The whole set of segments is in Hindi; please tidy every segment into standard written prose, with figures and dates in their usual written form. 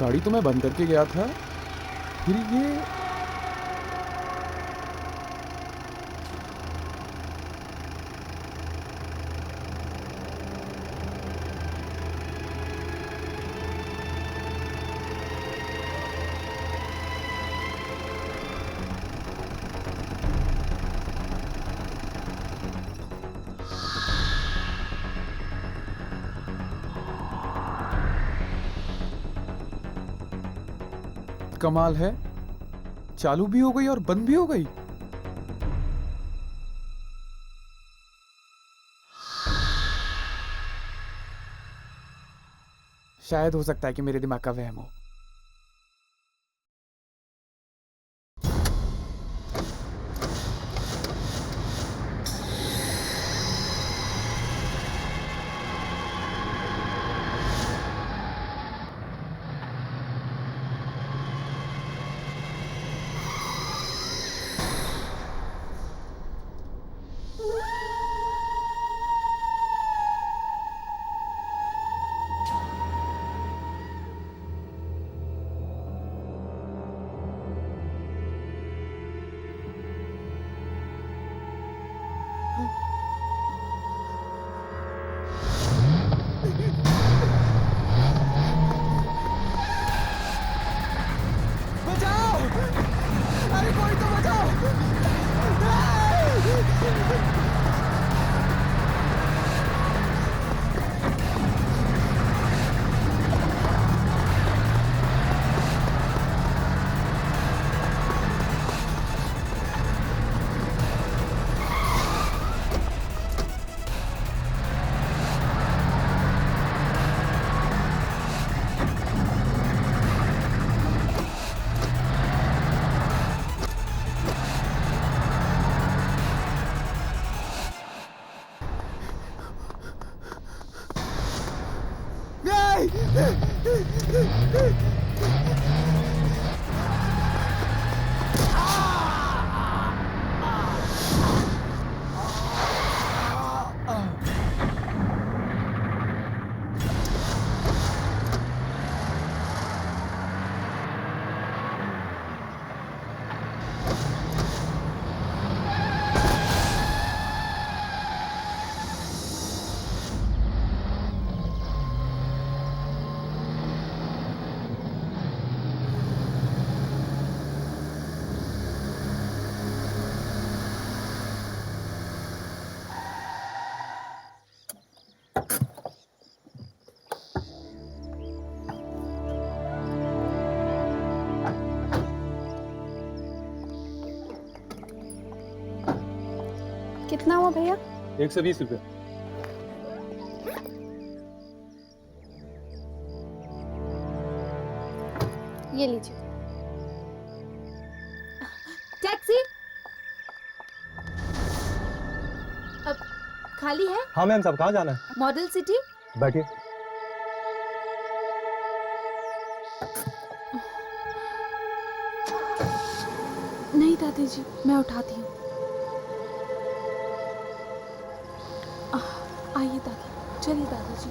गाड़ी तो मैं बंद करके गया था, फिर ये कमाल है, चालू भी हो गई और बंद भी हो गई। शायद हो सकता है कि मेरे दिमाग का वहम हो। बचाओ! अरे कोई तो बचाओ! कितना हुआ भैया? 120 रुपये। ये लीजिए। टैक्सी अब खाली है? हाँ मैम साहब, कहाँ जाना है? Model city. बैठिए। नहीं दादी जी, मैं उठाती हूँ। आइए दादी, चलिए दादाजी।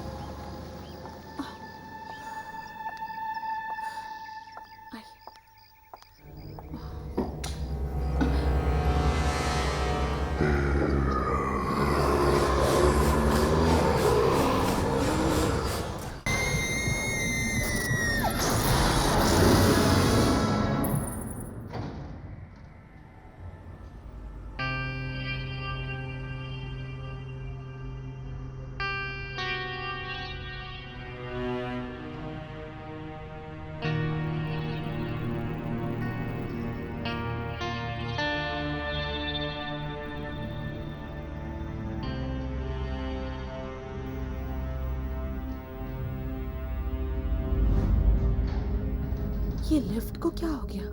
ये लिफ्ट को क्या हो गया?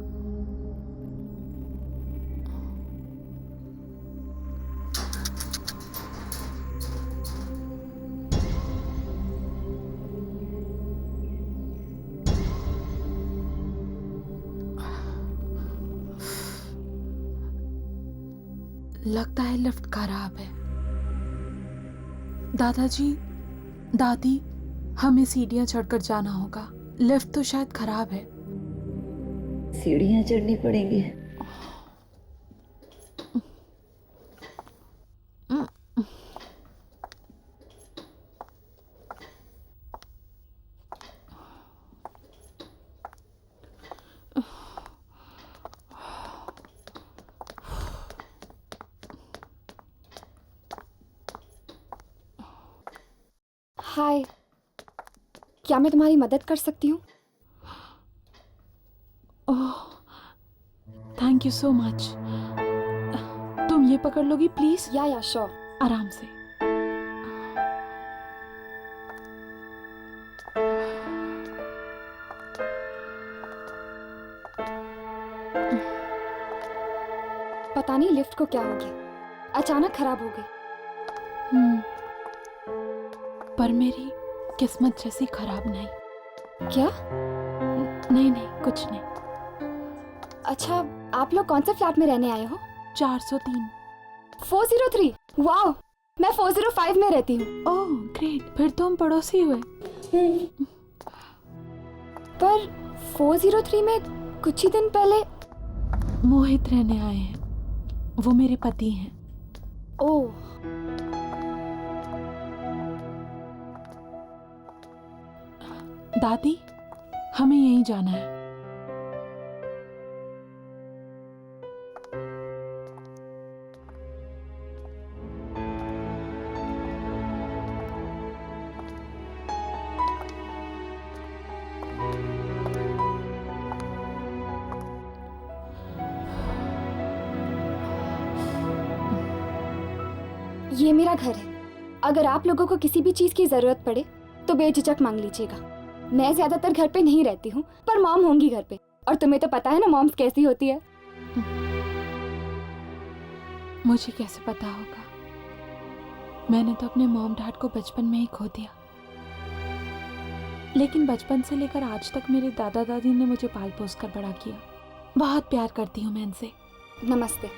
लगता है लिफ्ट खराब है। दादाजी, दादी, हमें सीढ़ियां चढ़कर जाना होगा। लिफ्ट तो शायद खराब है। सीढ़ियाँ चढ़नी पड़ेंगी। हाय, क्या मैं तुम्हारी मदद कर सकती हूँ? ओह, थैंक यू सो मच। तुम ये पकड़ लोगी प्लीज? या श्योर। आराम से। पता नहीं लिफ्ट को क्या हो गया, अचानक खराब हो गई। पर मेरी किस्मत जैसी खराब नहीं। क्या? नहीं नहीं, कुछ नहीं। अच्छा, आप लोग कौन से फ्लैट में रहने आए हो? 403। 403। वाओ, मैं 405 में रहती हूँ। ओह ग्रेट, फिर तो हम पड़ोसी हुए। पर 403 में कुछ ही दिन पहले मोहित रहने आए हैं, वो मेरे पति हैं। ओह, दादी, हमें यहीं जाना है। ये मेरा घर है। अगर आप लोगों को किसी भी चीज की जरूरत पड़े तो बेझिझक मांग लीजिएगा। मैं ज्यादातर घर पे नहीं रहती हूँ, पर मॉम होंगी घर पे, और तुम्हें तो पता है ना मॉम्स कैसी होती है। मुझे कैसे पता होगा? मैंने तो अपने मॉम डैड को बचपन में ही खो दिया, लेकिन बचपन से लेकर आज तक मेरे दादा दादी ने मुझे पाल पोस कर बड़ा किया। बहुत प्यार करती हूँ मैं इनसे। नमस्ते।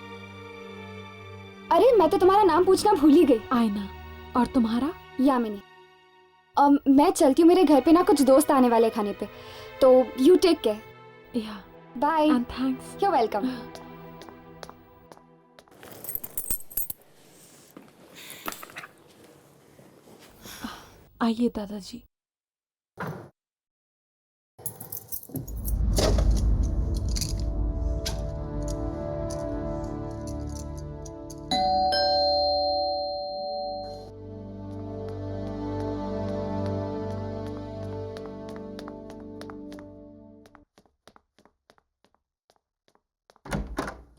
अरे, मैं तो तुम्हारा नाम पूछना भूल ही गई। आयना। और तुम्हारा? यामिनी। मैं चलती हूँ, मेरे घर पे ना कुछ दोस्त आने वाले खाने पे, तो you take care. Yeah, bye. And thanks. You welcome. आइए दादाजी।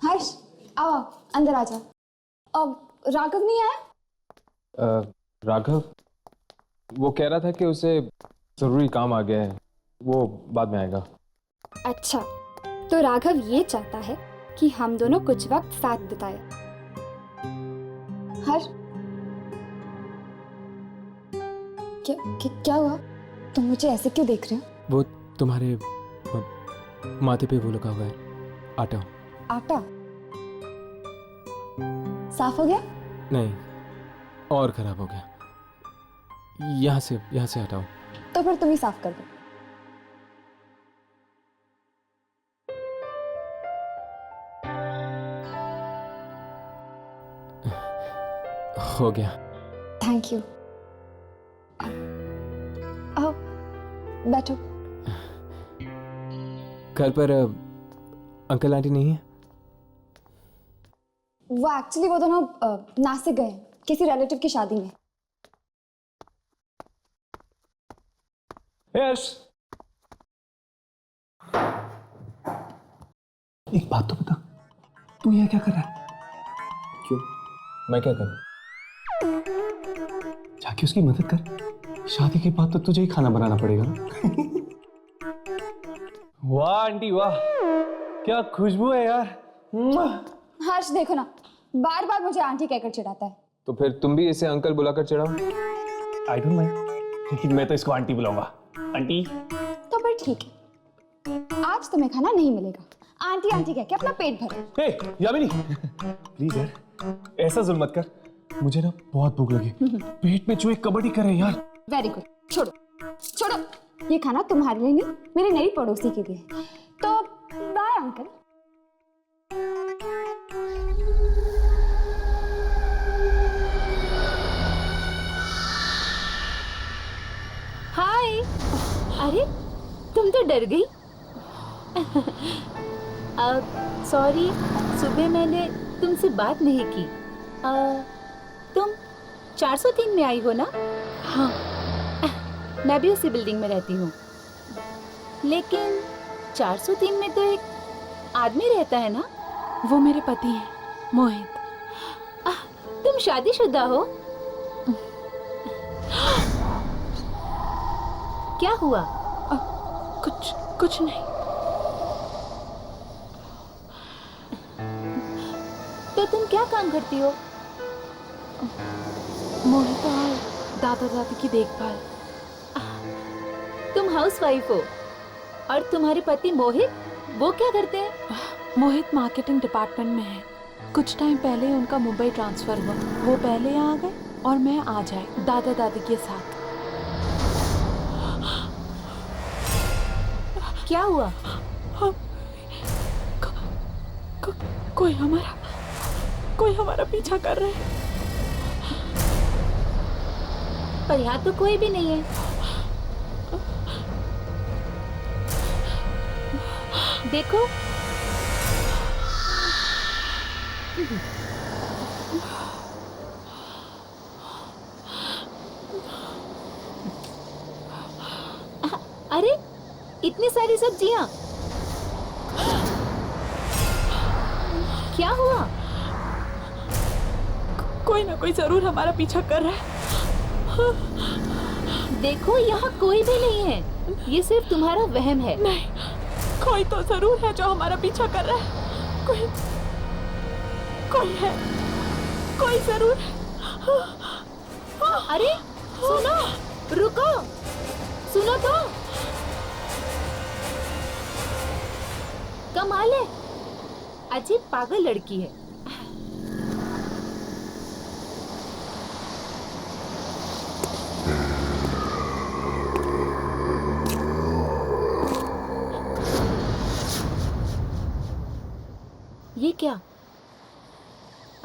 हर्ष, आओ अंदर आ जाओ। अब राघव नहीं आया? राघव, वो कह रहा था कि उसे जरूरी काम आ गया है, वो बाद में आएगा। अच्छा, तो राघव ये चाहता है कि हम दोनों कुछ वक्त साथ बिताए। हर्ष, क्या हुआ? तुम मुझे ऐसे क्यों देख रहे हो? वो तुम्हारे माथे पे वो लगा हुआ है, आटा। आटा साफ हो गया? नहीं, और खराब हो गया। यहाँ से हटाओ। तो फिर तुम ही साफ कर दो। हो गया। Thank you. आओ बैठो। घर पर अंकल आंटी नहीं है? वो एक्चुअली वो दोनों नासिक गए हैं किसी रिलेटिव की शादी में। यश, एक बात तो बता, तू यहाँ क्या कर रहा है? क्यों? मैं क्या करूं? जाके उसकी मदद कर। शादी के बाद तो तुझे ही खाना बनाना पड़ेगा ना। वाह आंटी वाह, क्या खुशबू है यार। हर्ष देखो ना, बार बार मुझे आंटी कहकर चिढ़ाता है। तो फिर तुम भी इसे अंकल बुलाकर चिढ़ाओ। आई डोंट माइंड, लेकिन मैं तो इसको आंटी बुलाऊंगा। आंटी। तो फिर ठीक है, आज तुम्हें खाना नहीं मिलेगा। आंटी आंटी कह के अपना पेट भरो। हे यामिनी, प्लीज यार ऐसा जुल्म मत कर, मुझे ना बहुत भूख लगी। पेट में चूहे कबड्डी कर रहे हैं यार। वेरी गुड, छोड़ो छोड़ो। ये खाना तुम्हारे लिए नहीं, मेरी नई पड़ोसी के लिए। तो बाय अंकल। हाय। अरे तुम तो डर गई। सॉरी, सुबह मैंने तुमसे बात नहीं की। तुम 403 में आई हो ना? हाँ। मैं भी उसी बिल्डिंग में रहती हूँ। लेकिन 403 में तो एक आदमी रहता है ना? वो मेरे पति हैं, मोहित। तुम शादीशुदा हो? क्या हुआ? कुछ नहीं। तो तुम क्या काम करती हो? मोहित और दादा दादी की देखभाल। तुम हाउसवाइफ हो और तुम्हारे पति मोहित, वो क्या करते हैं? मोहित मार्केटिंग डिपार्टमेंट में है। कुछ टाइम पहले ही उनका मुंबई ट्रांसफर हुआ। वो पहले आ गए और मैं आ जाए दादा दादी के साथ। क्या हुआ? कोई हमारा पीछा कर रहा है। पर यहाँ तो कोई भी नहीं है। देखो, अरे इतनी सारी सब्जियां, क्या हुआ? कोई ना कोई जरूर हमारा पीछा कर रहा है। देखो, यहाँ कोई भी नहीं है। ये सिर्फ तुम्हारा वहम है। नहीं, कोई तो जरूर है जो हमारा पीछा कर रहा है। कोई है, कोई जरूर है। अरे सुनो, रुको, सुनो तो। कमाल है, अजीब पागल लड़की है। ये क्या?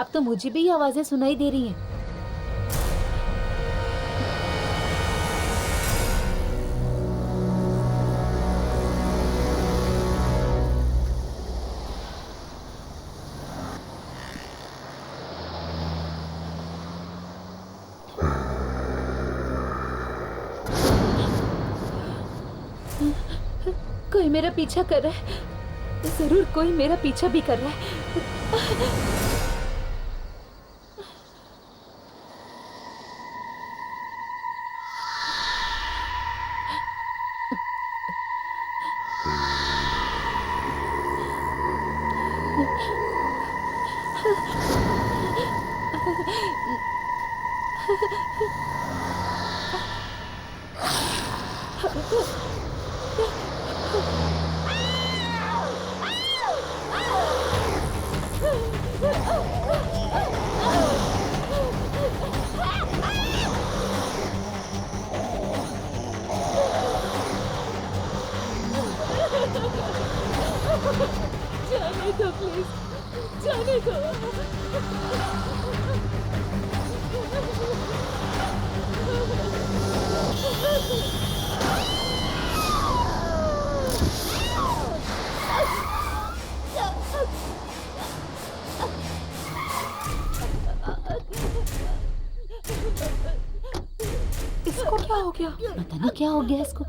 अब तो मुझे भी ये आवाजें सुनाई दे रही हैं। कोई मेरा पीछा कर रहा है। जरूर कोई मेरा पीछा भी कर रहा है। जाने दो प्लीज, जाने दो। इसको क्या हो गया? पता नहीं क्या हो गया इसको।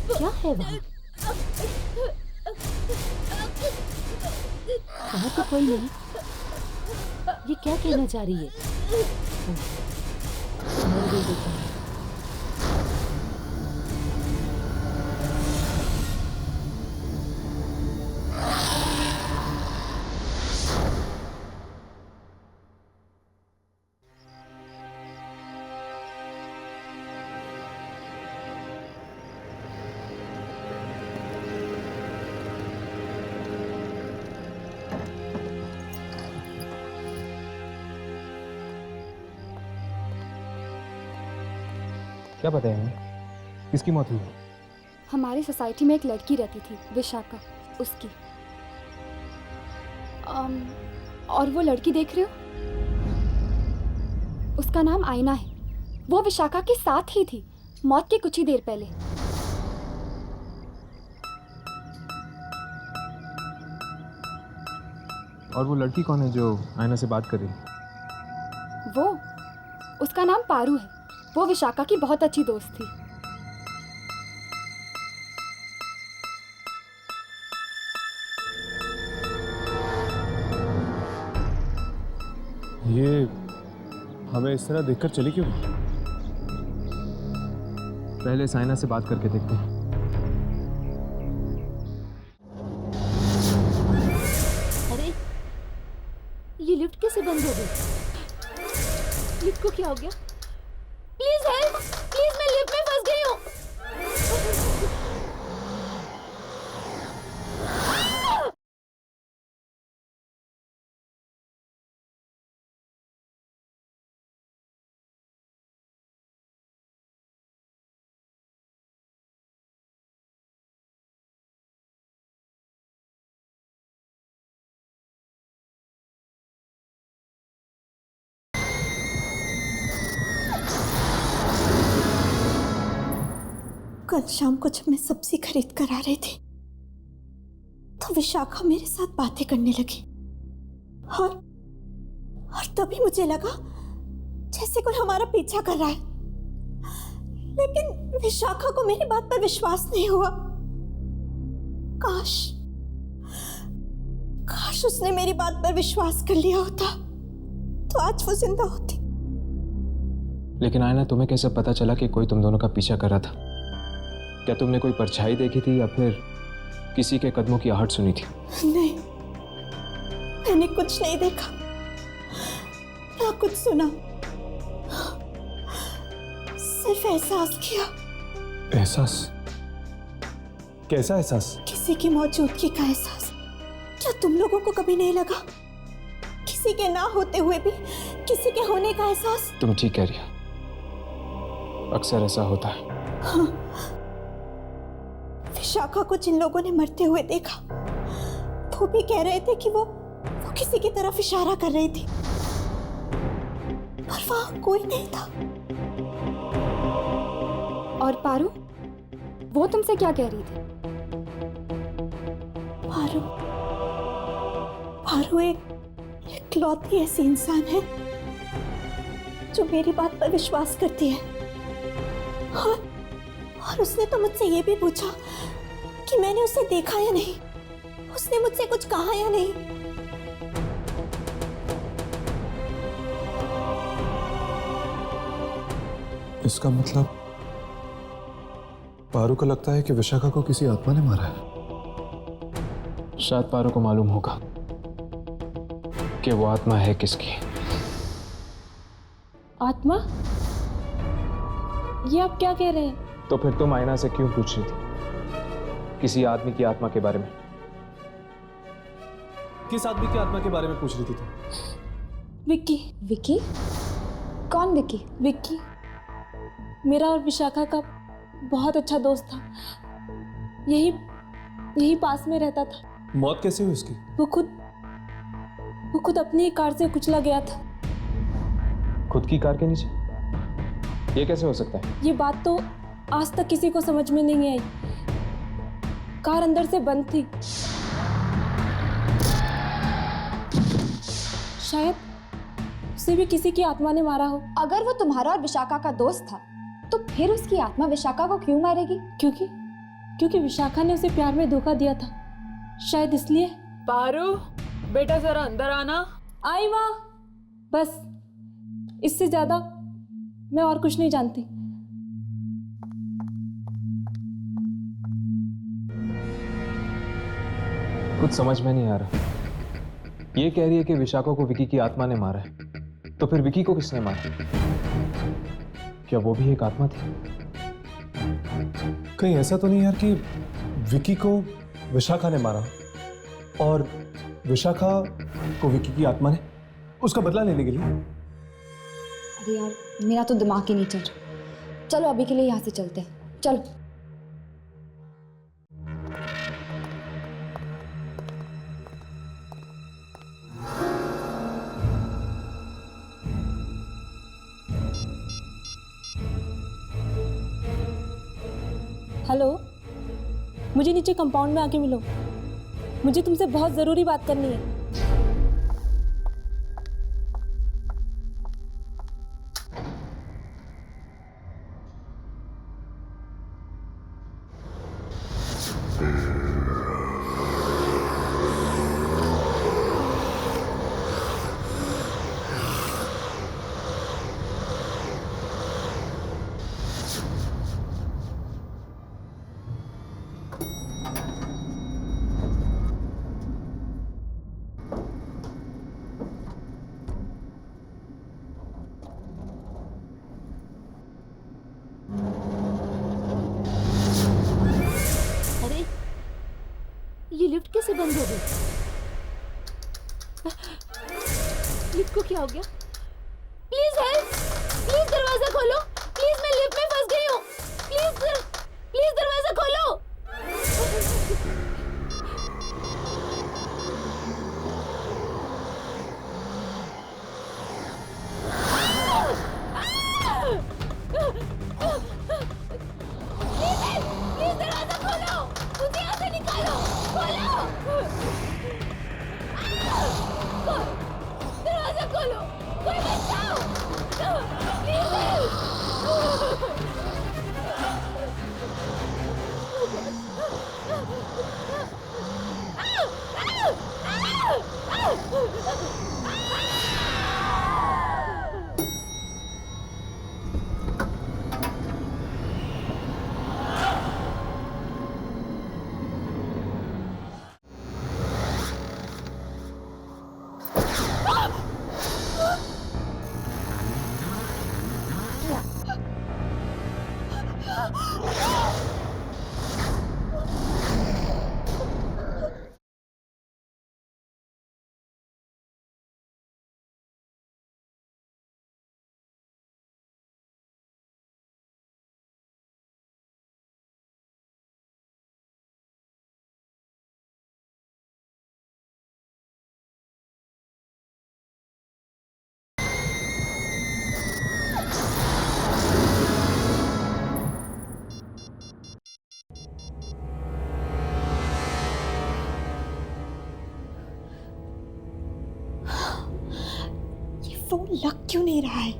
क्या है वहाँ? वहाँ तो कोई नहीं। ये क्या कहना चाह रही है? मर गई बेचारी। क्या पता है हमें किसकी मौत हुई? हमारी सोसाइटी में एक लड़की रहती थी, विशाखा, उसकी। और वो लड़की देख रहे हो, उसका नाम आईना है। वो विशाखा के साथ ही थी मौत के कुछ ही देर पहले। और वो लड़की कौन है जो आईना से बात कर रही है? वो, उसका नाम पारू है। वो विशाखा की बहुत अच्छी दोस्त थी। ये हमें इस तरह देखकर चली क्यों? पहले साइना से बात करके देखते हैं। अरे ये लिफ्ट कैसे बंद हो गई? लिफ्ट को क्या हो गया? प्लीज हेल्प, प्लीज, मैं लिफ्ट में फंस गई हूँ। कल शाम को जब मैं सब्जी खरीद कर आ रही थी तो विशाखा मेरे साथ बातें करने लगी और तभी मुझे लगा जैसे कोई हमारा पीछा कर रहा है, लेकिन विशाखा को मेरी बात पर विश्वास नहीं हुआ। काश उसने मेरी बात पर विश्वास कर लिया होता तो आज वो जिंदा होती। लेकिन आयना, तुम्हें कैसे पता चला कि कोई तुम दोनों का पीछा कर रहा था? क्या तुमने कोई परछाई देखी थी या फिर किसी के कदमों की आहट सुनी थी? नहीं, मैंने कुछ नहीं देखा ना कुछ सुना, सिर्फ एहसास किया। एहसास? कैसा एहसास? किसी की मौजूदगी का एहसास। क्या तुम लोगों को कभी नहीं लगा? किसी के ना होते हुए भी किसी के होने का एहसास। तुम ठीक कह रही हो, अक्सर ऐसा होता है। हाँ, विशाखा को जिन लोगों ने मरते हुए देखा वो भी कह रहे थे कि वो किसी की तरफ इशारा कर रही थी, पर वहां कोई नहीं था। और पारू, वो तुमसे क्या कह रही थी? पारू एक लौती ऐसी इंसान है जो मेरी बात पर विश्वास करती है। और उसने तो मुझसे ये भी पूछा कि मैंने उसे देखा या नहीं, उसने मुझसे कुछ कहा या नहीं। इसका मतलब पारू को लगता है कि विशाखा को किसी आत्मा ने मारा है। शायद पारू को मालूम होगा कि वो आत्मा है किसकी। आत्मा? ये आप क्या कह रहे हैं? तो फिर तुम आयना से क्यों पूछ रही थी किसी आदमी की आत्मा के बारे में? किस आदमी की आत्मा के बारे में पूछ रही थी तुम? विक्की। विक्की? कौन विक्की? विक्की मेरा और विशाखा का बहुत अच्छा दोस्त था। यही पास में रहता था। मौत कैसे हुई उसकी? वो खुद अपनी ही कार से कुचला गया था। खुद की कार के नीचे? ये कैसे हो सकता है? ये बात तो आज तक किसी को समझ में नहीं आई। कार अंदर से बंद थी। शायद उसे भी किसी की आत्मा ने मारा हो। अगर वो तुम्हारा और विशाखा का दोस्त था तो फिर उसकी आत्मा विशाखा को क्यों मारेगी? क्योंकि विशाखा ने उसे प्यार में धोखा दिया था, शायद इसलिए। पारू, बेटा जरा अंदर आना। आई माँ। बस इससे ज्यादा मैं और कुछ नहीं जानती। कुछ समझ में नहीं आ रहा। ये कह रही है कि विशाखा को विकी की आत्मा ने मारा है, तो फिर विकी को किसने मारा? क्या वो भी एक आत्मा थी? कहीं ऐसा तो नहीं यार कि विकी को विशाखा ने मारा और विशाखा को विकी की आत्मा ने उसका बदला लेने के लिए? अरे यार, मेरा तो दिमाग ही नहीं चल रहा। चलो अभी के लिए यहाँ से चलते हैं, चलो। हेलो, मुझे नीचे कंपाउंड में आके मिलो, मुझे तुमसे बहुत ज़रूरी बात करनी है। अरे ये लिफ्ट कैसे बंद हो गई? लिफ्ट को क्या हो गया? प्लीज हेल्प, प्लीज दरवाजा खोलो, प्लीज मैं लिफ्ट में फंस गई हूँ, प्लीज दरवाजा खोलो। प्लीज दरवाजा खोलो, मुझे यहाँ से निकालो, खोलो। दरवाजा खोलो, कोई बचाओ, प्लीज हेल्प। ये फोन लग क्यों नहीं रहा है?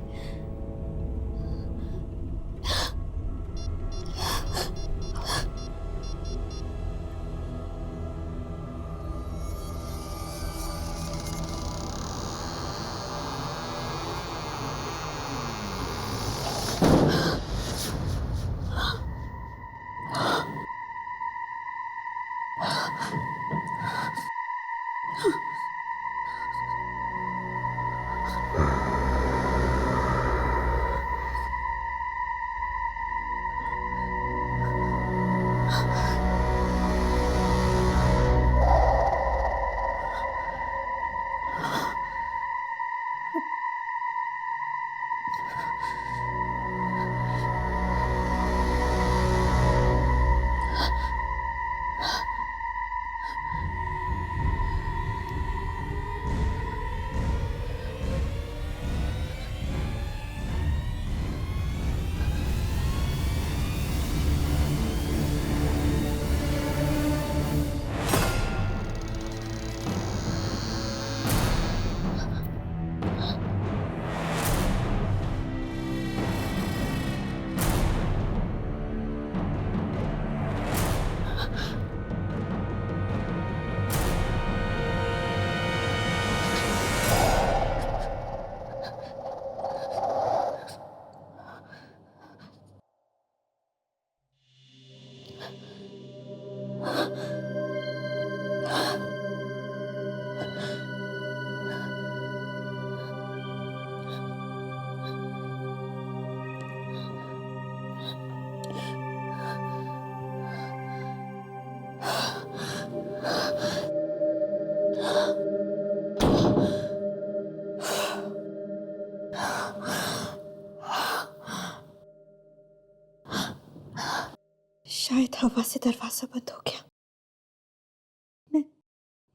शायद हवा से दरवाजा बंद हो गया।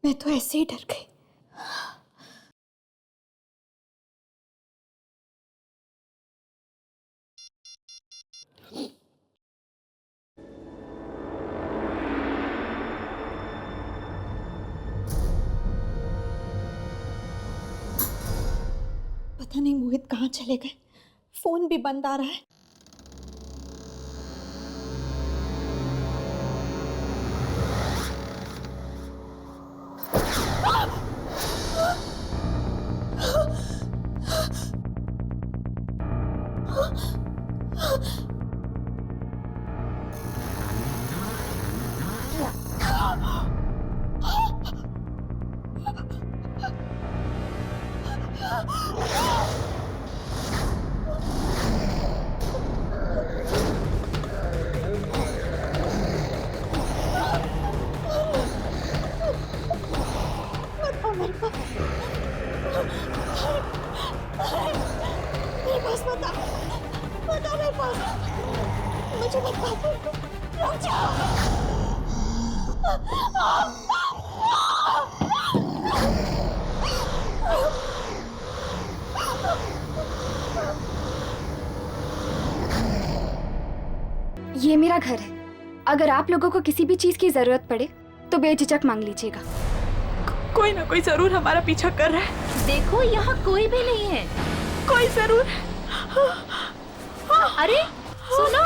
मैं तो ऐसे ही डर गई। पता नहीं मोहित कहाँ चले गए, फोन भी बंद आ रहा है। मेरे पास बता मेरे पास, मुझे बता, रुक जाओ। ये मेरा घर है। अगर आप लोगों को किसी भी चीज की जरूरत पड़े तो बेझिझक मांग लीजिएगा। कोई ना कोई जरूर हमारा पीछा कर रहा है। देखो यहाँ कोई भी नहीं है। कोई जरूर। अरे सुनो,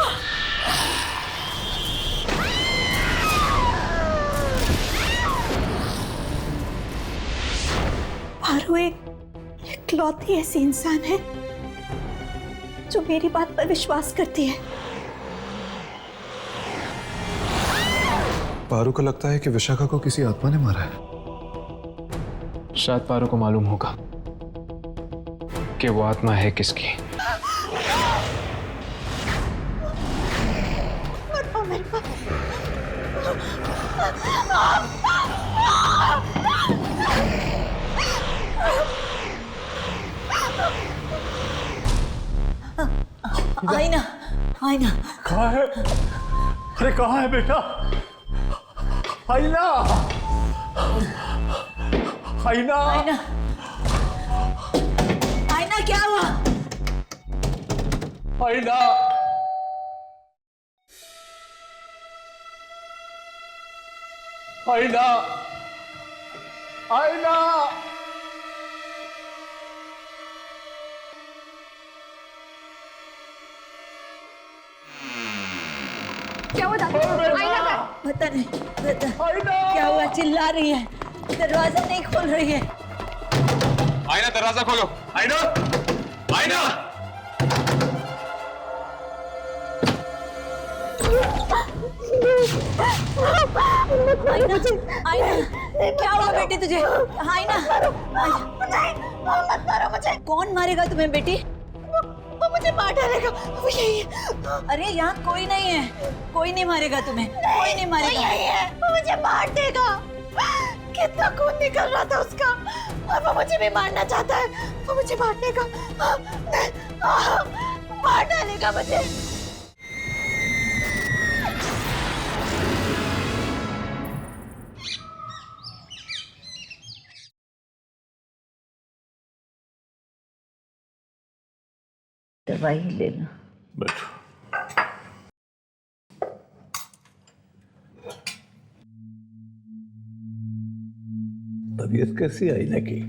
पारू इकलौती ऐसी इंसान है जो मेरी बात पर विश्वास करती है। पारू को लगता है कि विशाखा को किसी आत्मा ने मारा है। शायद पारू को मालूम होगा कि वो आत्मा है किसकी। मेरे पास आईना, आईना कहाँ है? अरे कहाँ है बेटा? आईना, आईना, आईना, आईना क्या हुआ? आईना, आईना, आईना, क्या हुआ दादी? आईना का पता नहीं, पता आईना, क्या हुआ? चिल्ला रही है, दरवाजा नहीं खोल रही है। आईना, दरवाजा खोलो। आईना, आईना, आईना, आईना, क्या हुआ बेटी तुझे? आईना, मत मारो मुझे। कौन मारेगा तुम्हें बेटी? वो मुझे मार डालेगा, वो यही है। अरे यहाँ कोई नहीं है, कोई नहीं मारेगा तुम्हें, कोई नहीं मारेगा। वो यही है, वो मुझे मार देगा। कितना खून निकल रहा था उसका, और वो मुझे भी मारना चाहता है। वो मुझे मार देगा, मार डालेगा मुझे। दवाई लेना। बैठो। तबीयत कैसी आईना की?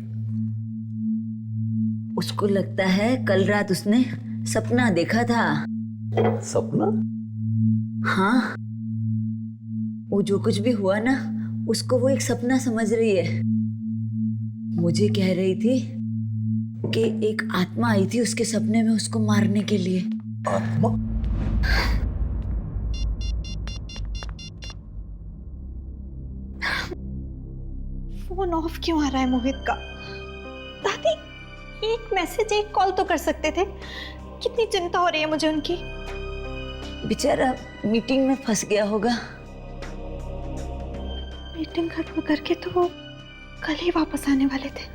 उसको लगता है कल रात उसने सपना देखा था। सपना? हाँ, वो जो कुछ भी हुआ ना, उसको वो एक सपना समझ रही है। मुझे कह रही थी कि एक आत्मा आई थी उसके सपने में उसको मारने के लिए। आत्मा? फोन ऑफ क्यों आ रहा है मोहित का? दादी, एक मैसेज, एक कॉल तो कर सकते थे। कितनी चिंता हो रही है मुझे उनकी। बेचारा मीटिंग में फंस गया होगा। मीटिंग खत्म करके तो वो कल ही वापस आने वाले थे।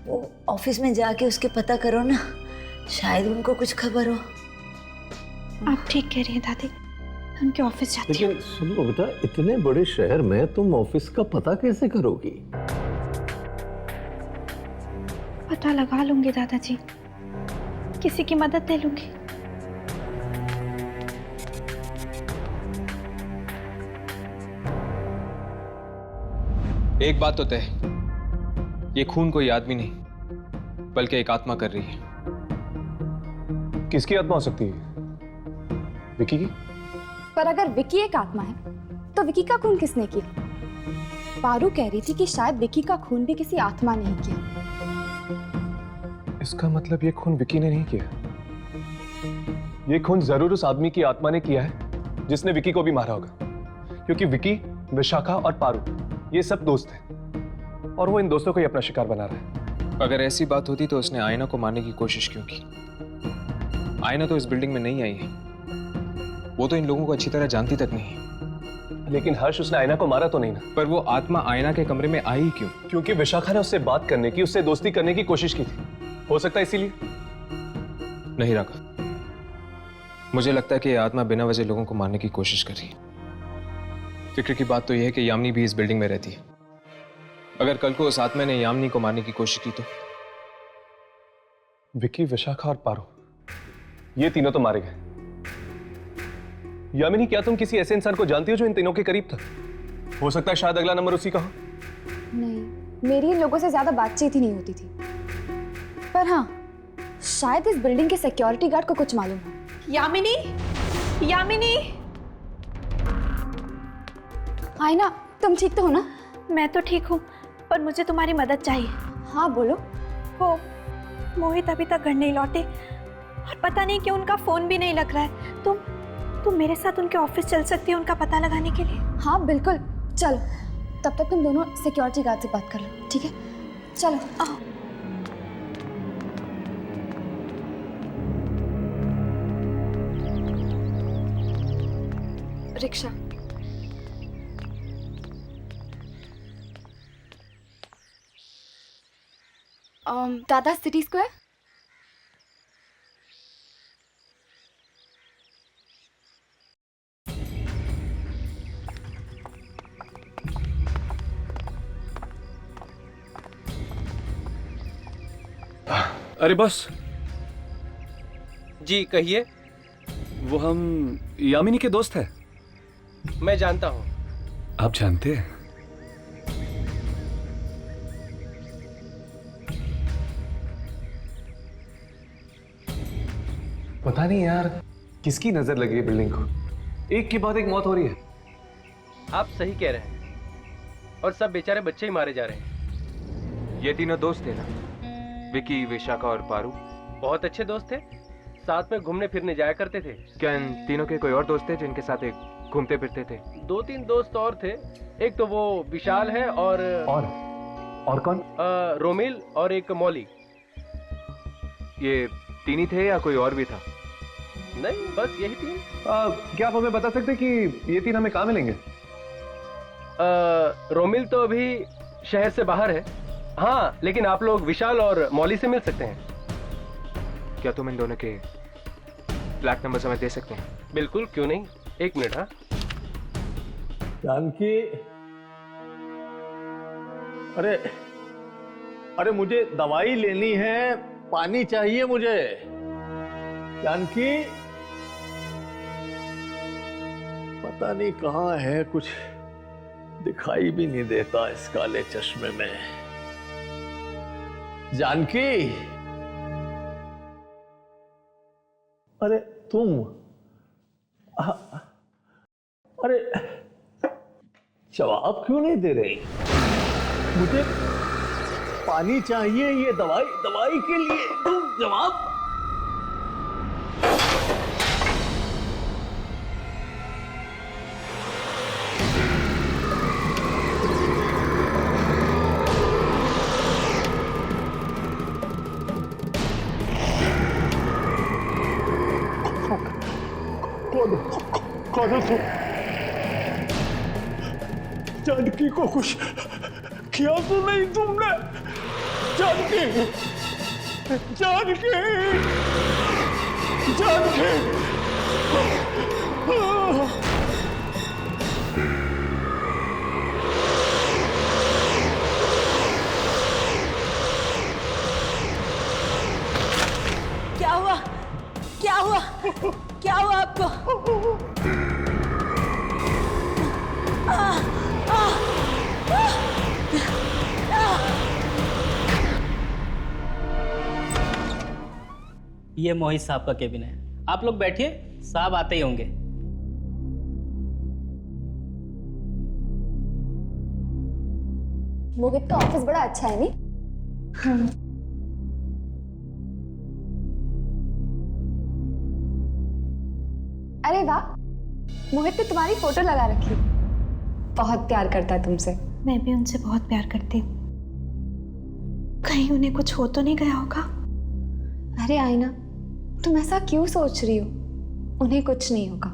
वो ऑफिस में जाके उसके पता करो ना, शायद उनको कुछ खबर हो। आप ठीक कह रही हैं दादी, उनके ऑफिस जाती हूँ। लेकिन सुनो बेटा, इतने बड़े शहर में तुम ऑफिस का पता कैसे करोगी? पता लगा लूंगी दादाजी, किसी की मदद ले लूंगी। एक बात तो तय, ये खून कोई आदमी नहीं बल्कि एक आत्मा कर रही है। किसकी आत्मा हो सकती है? विकी की? पर अगर विकी एक आत्मा है तो विकी का खून किसने किया? पारू कह रही थी कि शायद विकी का खून भी किसी आत्मा ने ही किया। इसका मतलब ये खून विकी ने नहीं किया। ये खून जरूर उस आदमी की आत्मा ने किया है जिसने विकी को भी मारा होगा, क्योंकि विकी, विशाखा और पारू ये सब दोस्त हैं और वो इन दोस्तों को ही अपना शिकार बना रहा है। अगर ऐसी बात होती तो उसने आयना को मारने की कोशिश क्यों की? आयना तो इस बिल्डिंग में नहीं आई है, वो तो इन लोगों को अच्छी तरह जानती तक नहीं है। लेकिन हर्ष, उसने आयना को मारा तो नहीं ना? पर वो आत्मा आयना के कमरे में आई क्यों? क्योंकि विशाखा ने उससे बात करने की, उससे दोस्ती करने की कोशिश की थी। हो सकता है इसीलिए। नहीं राघव, मुझे लगता है कि यह आत्मा बिना वजह लोगों को मारने की कोशिश कर रही है। फिक्र की बात तो यह है कि यामिनी भी इस बिल्डिंग में रहती है। अगर कल को उस आत्मा ने यामिनी को मारने की कोशिश की तो? विकी, विशाखा और पारू, ये तीनों तो मारे गए। यामिनी, क्या तुम किसी ऐसे इंसान को जानती हो जो इन तीनों के करीब था? हो सकता है शायद अगला नंबर उसी का हो। नहीं, मेरी इन लोगों से ज्यादा बातचीत ही नहीं होती थी। पर हाँ, शायद इस बिल्डिंग के सिक्योरिटी गार्ड को कुछ मालूम हो। यामिनी, यामिनी, आयना, तुम ठीक तो हो ना? मैं तो ठीक हूँ, पर मुझे तुम्हारी मदद चाहिए। हाँ बोलो। वो मोहित अभी तक घर नहीं लौटे और पता नहीं क्यों उनका फोन भी नहीं लग रहा है। तुम मेरे साथ उनके ऑफिस चल सकती हो उनका पता लगाने के लिए? हाँ बिल्कुल, चलो। तब तक तुम दोनों सिक्योरिटी गार्ड से बात कर लो, ठीक है? चलो आओ। रिक्शा। दादा, सिटी स्क्वायर। अरे बस। जी कहिए। वो हम यामिनी के दोस्त हैं। मैं जानता हूँ। आप जानते हैं? पता नहीं यार, किसकी नजर लगी है बिल्डिंग को। एक के बाद एक मौत हो रही है। आप सही कह रहे हैं, और सब बेचारे बच्चे ही मारे जा रहे हैं। ये तीनों दोस्त थे ना, विकी, विशाखा और पारू? बहुत अच्छे दोस्त थे, साथ में घूमने फिरने जाया करते थे। क्या इन तीनों के कोई और दोस्त थे जिनके साथ एक घूमते फिरते थे? 2-3 दोस्त और थे। एक तो वो विशाल है और कौन? रोमिल और एक मौली। ये तीन ही थे या कोई और भी था? नहीं, बस यही 3। क्या आप हमें बता सकते कि ये तीन हमें कहाँ मिलेंगे? रोमिल तो अभी शहर से बाहर है। हाँ, लेकिन आप लोग विशाल और मौली से मिल सकते हैं। क्या तुम इन दोनों के फ्लैट नंबर हमें दे सकते हैं? बिल्कुल, क्यों नहीं। 1 मिनट। हाँ जानकी, अरे मुझे दवाई लेनी है, पानी चाहिए मुझे। जानकी, पता नहीं कहाँ है, कुछ दिखाई भी नहीं देता इस काले चश्मे में। जानकी, अरे तुम, अरे जवाब क्यों नहीं दे रही? मुझे पानी चाहिए, ये दवाई के लिए तुम जवाब। कौन हो तुम? जानकी को कुछ किया तो नहीं तुमने? जानकी, जानकी, जानकी। आपको। ये मोहित साहब का केबिन है, आप लोग बैठिए, साहब आते ही होंगे। मोहित का ऑफिस बड़ा अच्छा है नहीं? अरे वाह, मोहित ने तुम्हारी फोटो लगा रखी। बहुत प्यार करता है तुमसे। मैं भी उनसे बहुत प्यार करती हूँ। कहीं उन्हें कुछ हो तो नहीं गया होगा? अरे आईना, तुम ऐसा क्यों सोच रही हो? उन्हें कुछ नहीं होगा।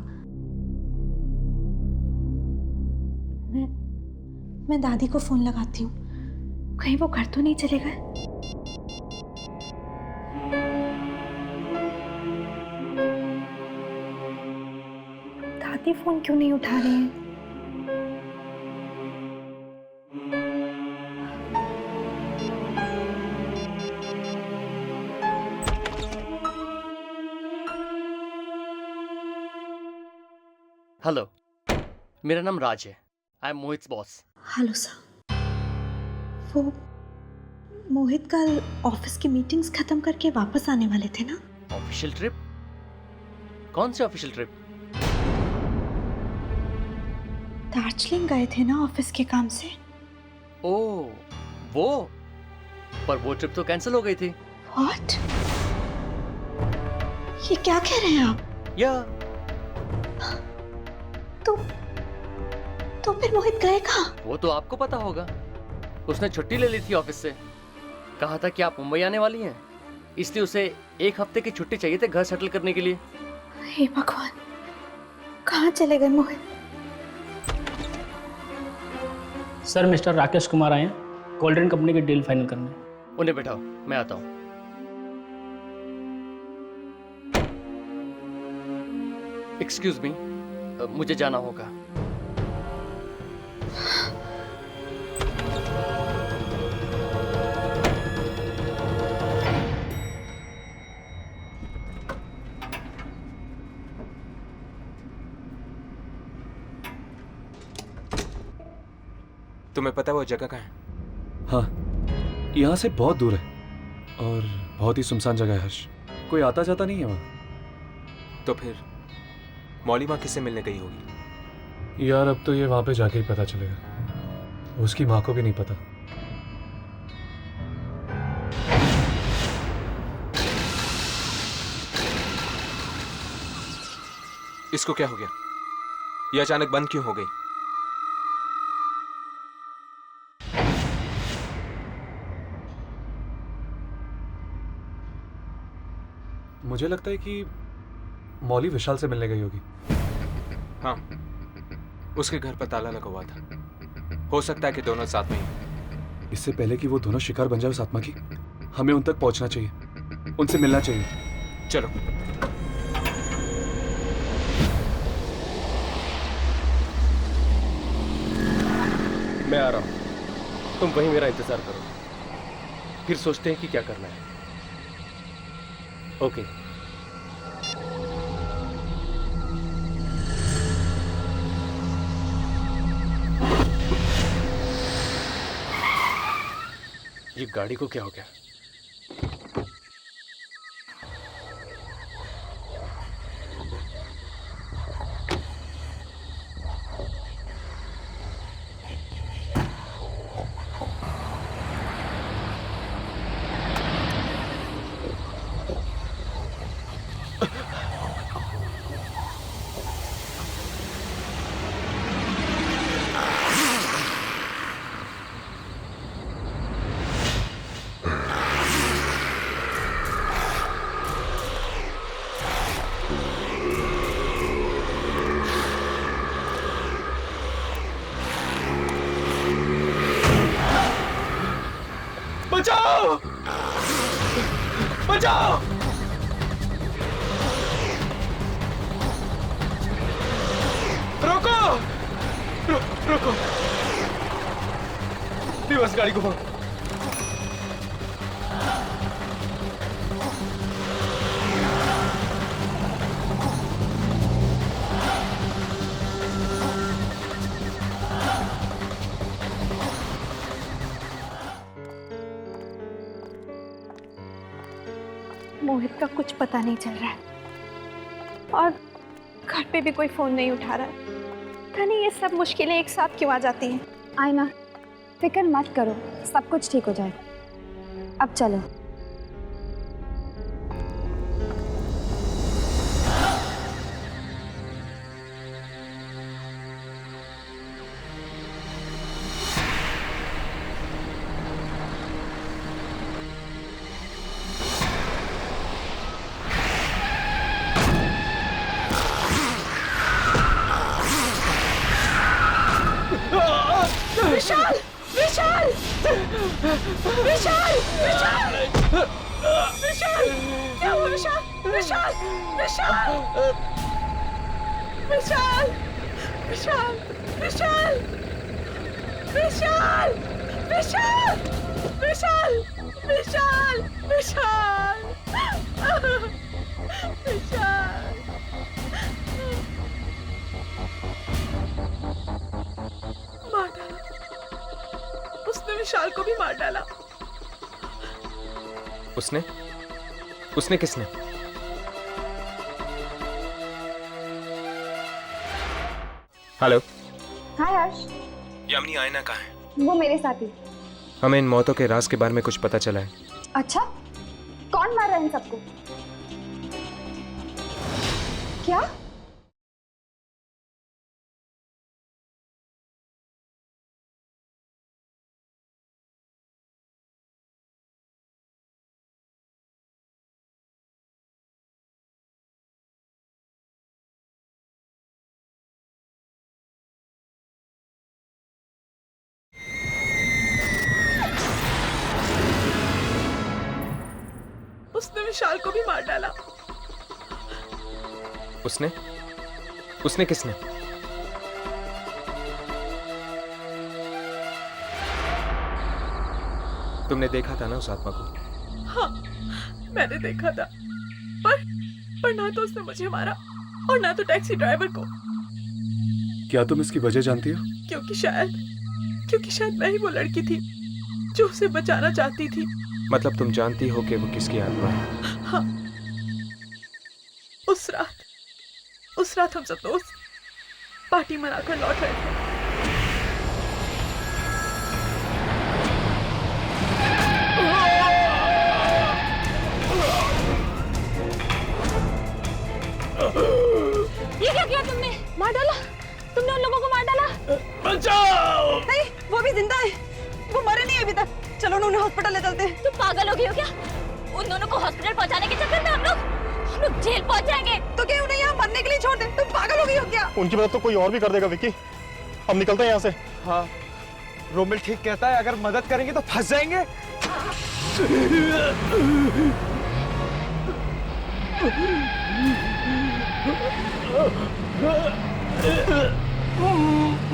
मैं दादी को फोन लगाती हूँ, कहीं वो घर तो नहीं चले गए? दादी फोन क्यों नहीं उठा रही हैं? हेलो, मेरा नाम राज है। I am Mohit boss. Hello sir. वो मोहित कल ऑफिस की मीटिंग्स खत्म करके वापस आने वाले थे ना? Official trip? कौन सी ऑफिशियल ट्रिप? दार्जिलिंग गए थे ना ऑफिस के काम से। ओह, वो? पर वो ट्रिप तो कैंसिल हो गई थी। व्हाट? ये क्या कह रहे हैं आप? या तो फिर मोहित गए कहाँ? वो तो आपको पता होगा। उसने छुट्टी ले ली थी ऑफिस से। कहा था कि आप मुंबई आने वाली हैं, इसलिए उसे 1 हफ्ते की छुट्टी चाहिए थी घर सेटल करने के लिए। हे भगवान, कहाँ चले गए मोहित? सर, मिस्टर राकेश कुमार आए हैं कोल्ड ड्रिंक कंपनी की डील फाइनल करने। उन्हें बैठाओ, मैं आता हूँ। एक्सक्यूज मी, मुझे जाना होगा। तुम्हें पता है वो जगह कहाँ है? हाँ, यहाँ से बहुत दूर है और बहुत ही सुनसान जगह है हर्ष। कोई आता जाता नहीं है वहाँ। तो फिर मौली माँ किससे मिलने गई होगी? यार अब तो ये वहाँ पे जाके ही पता चलेगा। उसकी माँ को भी नहीं पता। इसको क्या हो गया? ये अचानक बंद क्यों हो गई? मुझे लगता है कि मौली विशाल से मिलने गई होगी। हाँ, उसके घर पर ताला लगा हुआ था। हो सकता है कि दोनों साथ में ही। इससे पहले कि वो दोनों शिकार बन जाए उस आत्मा की, हमें उन तक पहुंचना चाहिए, उनसे मिलना चाहिए। चलो। मैं आ रहा हूँ, तुम वहीं मेरा इंतजार करो, फिर सोचते हैं कि क्या करना है। ओके। ये गाड़ी को क्या हो गया? बचाओ! बचाओ! रोको! रोको! रिवर्स गाड़ी को भाग। मोहित का कुछ पता नहीं चल रहा है और घर पे भी कोई फोन नहीं उठा रहा है। पता नहीं ये सब मुश्किलें एक साथ क्यों आ जाती हैं। आयना, फिक्र मत करो, सब कुछ ठीक हो जाएगा। अब चलो। विशाल! विशाल! विशाल! विशाल! विशाल! क्या हुआ विशाल? विशाल! विशाल! विशाल! विशाल! विशाल! विशाल! विशाल! विशाल! विशाल! विशाल! विशाल! मार डाला उसने, विशाल को भी मार डाला। उसने? उसने किसने? हेलो। हाय हर्ष। यामिनी, आयना कहाँ है? वो मेरे साथ ही। हमें इन मौतों के राज के बारे में कुछ पता चला है। अच्छा, कौन मार रहा है इन सबको? क्या? उसने विशाल को भी मार डाला। उसने? उसने किसने? तुमने देखा था ना उस आत्मा को? हाँ, मैंने देखा था, पर ना तो उसने मुझे मारा और ना तो टैक्सी ड्राइवर को। क्या तुम इसकी वजह जानती हो? क्योंकि शायद मैं ही वो लड़की थी जो उसे बचाना चाहती थी। मतलब तुम जानती हो कि वो किसकी आत्मा है? हाँ, उस रात हम सब दोस्त पार्टी मनाकर लौट रहे थे। ये क्या किया तुमने? मार डाला? तुमने उन लोगों को मार डाला? बचाओ! नहीं, वो भी जिंदा है, वो मरे नहीं अभी तक। चलो उन्हें हॉस्पिटल ले चलते हैं। तुम पागल हो गई हो क्या? उन दोनों को हॉस्पिटल पहुंचाने के चक्कर में हम लोग जेल पहुंच जाएंगे। तो क्या उन्हें यहाँ मरने के लिए छोड़ दे? तुम पागल हो गई हो क्या? उनकी मदद तो कोई और भी कर देगा विक्की। हम निकलते हैं यहाँ से। हाँ, रोमिल ठीक कहता है, अगर मदद करेंगे तो फंस जाएंगे।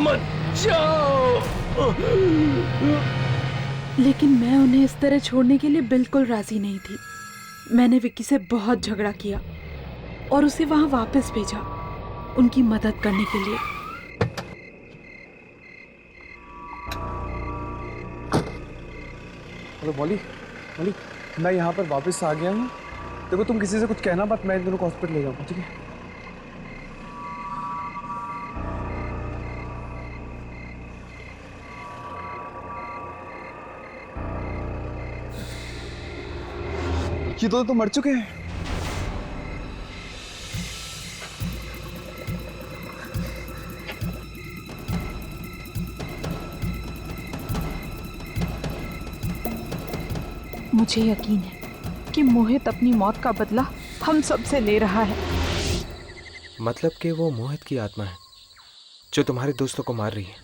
मत जाओ। लेकिन मैं उन्हें इस तरह छोड़ने के लिए बिल्कुल राजी नहीं थी। मैंने विक्की से बहुत झगड़ा किया और उसे वहां वापस भेजा उनकी मदद करने के लिए। हेलो मॉली, मैं यहाँ पर वापस आ गया हूँ। देखो तुम किसी से कुछ कहना मत, मैं इन दोनों को हॉस्पिटल ले जाऊंगा, ठीक है? ये तो मर चुके हैं। मुझे यकीन है कि मोहित अपनी मौत का बदला हम सब से ले रहा है। मतलब कि वो मोहित की आत्मा है जो तुम्हारे दोस्तों को मार रही है।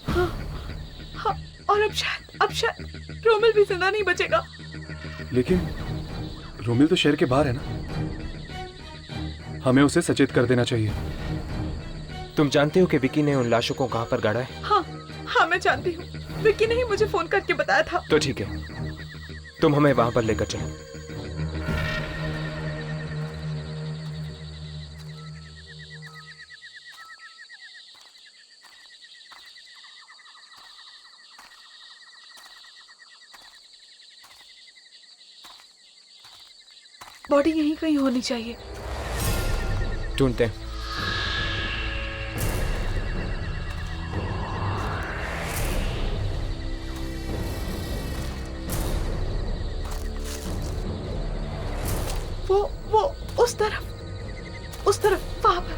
हाँ, और अब शायद रोमिल भी जिंदा नहीं बचेगा। लेकिन रोमिल तो शहर के बाहर है ना, हमें उसे सचेत कर देना चाहिए। तुम जानते हो कि विकी ने उन लाशों को कहां पर गाड़ा है? हाँ, मैं जानती हूँ। विकी ने ही मुझे फोन करके बताया था। तो ठीक है, तुम हमें वहां पर लेकर चलो। बॉडी यहीं कहीं होनी चाहिए। ढूंढते हैं। वो उस तरफ वहां पर।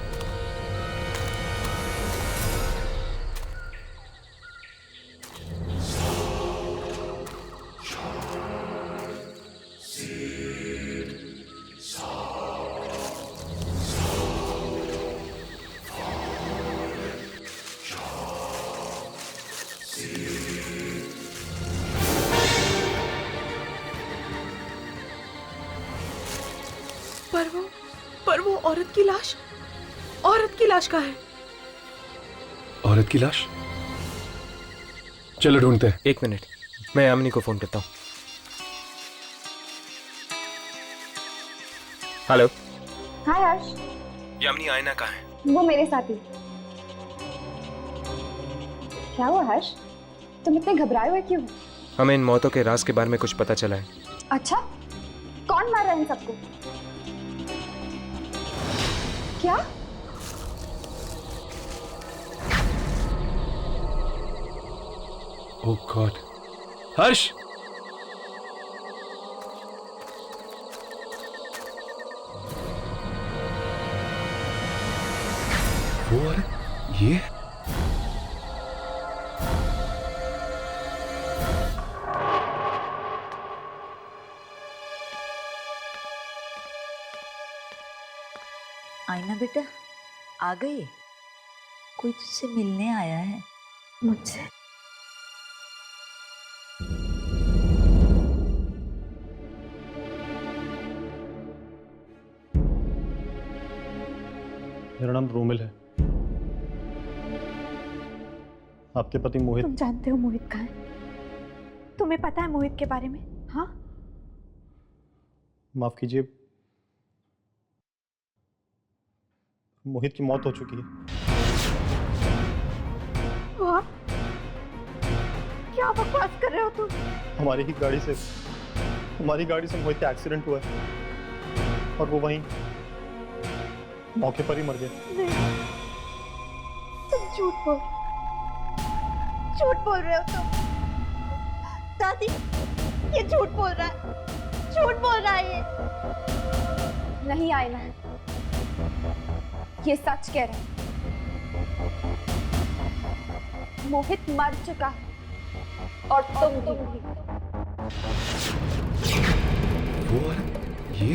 पर वो औरत की लाश कहाँ है? औरत की लाश? चलो ढूंढते हैं। 1 मिनट, मैं यामिनी को फोन करता हूँ। हेलो। हाय हर्ष। यामिनी, आयना कहाँ है? वो मेरे साथ ही। क्या हुआ हर्ष? तुम इतने घबराए हुए क्यों? हमें इन मौतों के राज के बारे में कुछ पता चला है। अच्छा, कौन मार रहा है इन सबको? क्या? ओह गॉड। हर्ष! वो औरत ये? आईना बेटा, आ गई? कोई तुझसे मिलने आया है मुझसे? मेरा नाम रोमिल है। आपके पति मोहित। तुम जानते हो मोहित कहाँ है? तुम्हें पता है मोहित के बारे में? हाँ? माफ कीजिए, मोहित की मौत हो चुकी है। वाह, क्या बकवास कर रहे हो तुम? हमारी गाड़ी से मोहित का एक्सीडेंट हुआ है और वो वहीं मौके पर ही मर गया। नहीं, तुम झूठ बोल रहे हो तुम। दादी, ये झूठ बोल रहा है ये। नहीं आईना, ये सच कह रहे हैं। मोहित मर चुका है और तुम भी। वो औरत ये?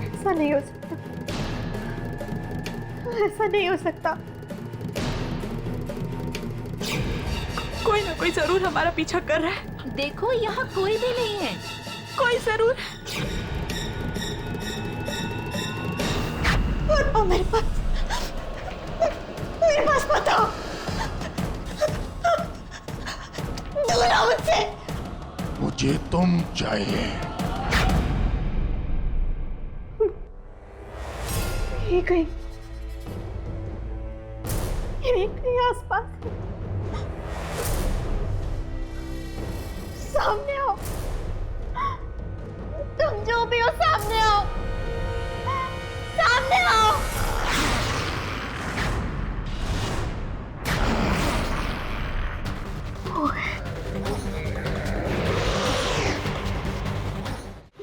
ऐसा नहीं हो सकता, ऐसा नहीं हो सकता। कोई ना कोई जरूर हमारा पीछा कर रहा है। देखो, यहाँ कोई भी नहीं है। कोई जरूर। बताओ मेरे पास बताओ। दूर आओ मुझसे। मुझे तुम चाहिए। यहीं कहीं आसपास। सामने आओ, तुम जो भी हो सामने आओ, सामने आओ।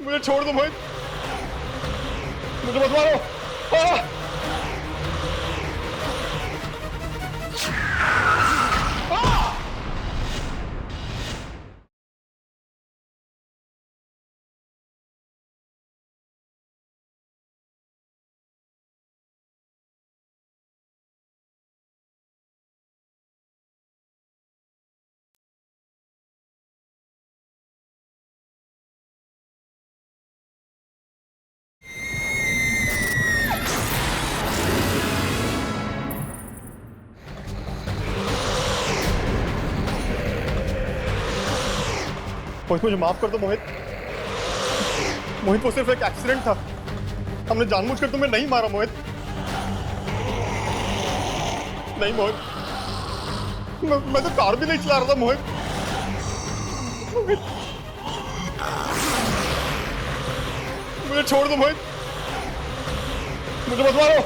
मुझे छोड़ दो मोहित, मुझे मत मारो। मोहित, मुझे माफ कर दो मोहित। मोहित, वो सिर्फ एक एक्सीडेंट था। हमने जानबूझकर तुम्हें नहीं मारा मोहित। नहीं मोहित, मैं तो कार भी नहीं चला रहा था मोहित। मुझे छोड़ दो मोहित, मुझे मत मारो।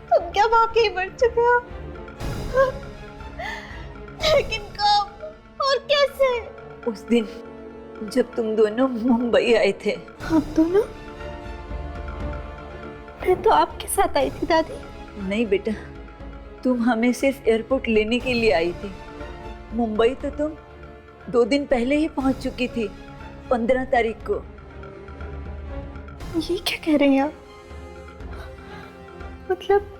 तुम क्या वाकई मर चुके हो? लेकिन कब और कैसे? उस दिन जब तुम दोनों मुंबई आए थे। हम दोनों? मैं तो आपके साथ आई थी दादी। नहीं बेटा, तुम हमें सिर्फ एयरपोर्ट लेने के लिए आई थी। मुंबई तो तुम 2 दिन पहले ही पहुंच चुकी थी, 15 तारीख को। ये क्या कह रहे हैं आप? मतलब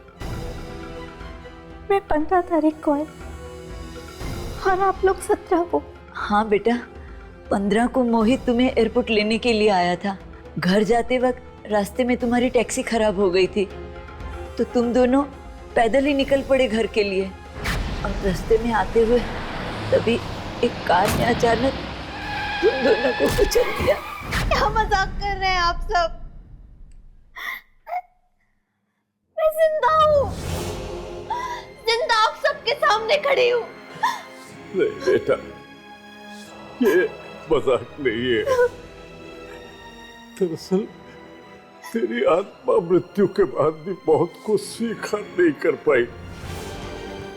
मैं 15 तारीख को आई और आप लोग 17 को? हाँ बेटा, 15 को मोहित तुम्हें एयरपोर्ट लेने के लिए आया था। घर जाते वक्त रास्ते में तुम्हारी टैक्सी खराब हो गई थी, तो तुम दोनों पैदल ही निकल पड़े घर के लिए। और रास्ते में आते हुए तभी एक कार ने अचानक तुम दोनों को कुचल दिया। क्या मजाक कर रहे हैं आप सब? मैं जिंदा हूँ, जिंदा आप सबके सामने खड़ी हूँ। नहीं बेटा, ये मजाक नहीं है। दरअसल तेरी आत्मा मृत्यु के बाद भी बहुत कुछ स्वीकार नहीं कर पाई।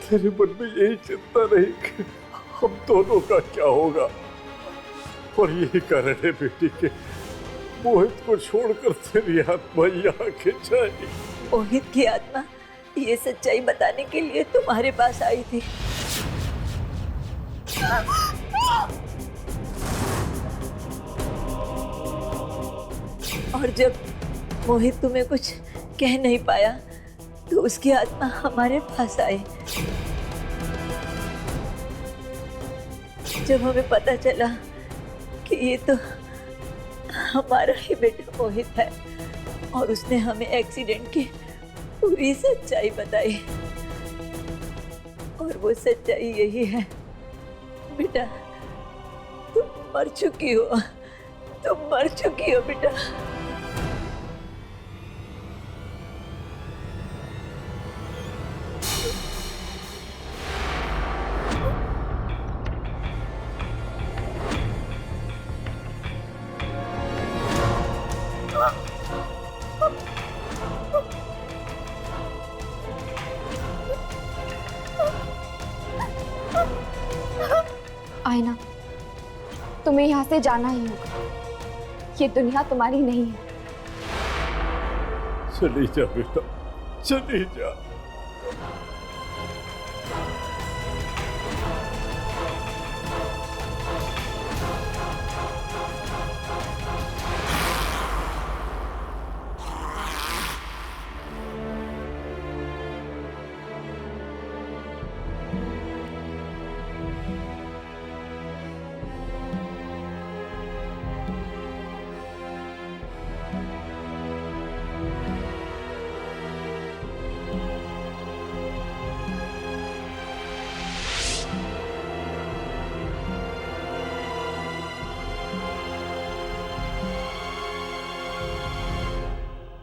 तेरे मन में यही चिंता रही कि हम दोनों का क्या होगा, और यही कारण है बेटी के मोहित को छोड़कर तेरी आत्मा यहाँ खिंचाई। मोहित की आत्मा ये सच्चाई बताने के लिए तुम्हारे पास आई थी। और जब मोहित तुम्हें कुछ कह नहीं पाया तो उसकी आत्मा हमारे पास आई। जब हमें पता चला कि ये तो हमारा ही बेटा मोहित है और उसने हमें एक्सीडेंट की पूरी सच्चाई बताई, और वो सच्चाई यही है बेटा, तुम मर चुकी हो, तुम मर चुकी हो बेटा। आईना, तुम्हें यहाँ से जाना ही होगा। ये दुनिया तुम्हारी नहीं है। चली जा बेटा, चली जा।